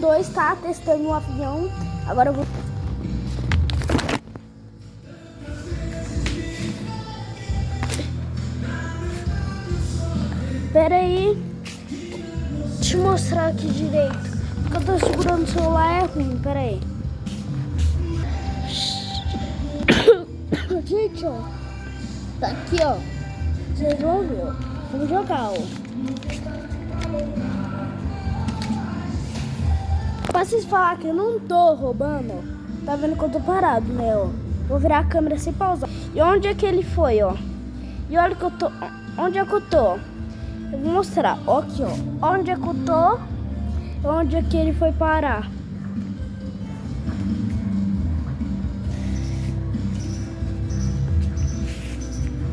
2, tá? Testando o avião. Agora eu vou... Pera aí. Deixa eu mostrar aqui direito. Porque eu tô segurando o celular é ruim. Pera aí. Gente, ó. Tá aqui, ó. Vocês vão ver, ó. Vamos jogar, ó. Pra vocês falar que eu não tô roubando, ó. Tá vendo que eu tô parado, né, ó. Vou virar a câmera sem pausar. E onde é que ele foi, ó? E olha que eu tô... Onde é que eu tô? Eu vou mostrar. Ó aqui, ó. Onde é que eu tô? Onde é que ele foi parar?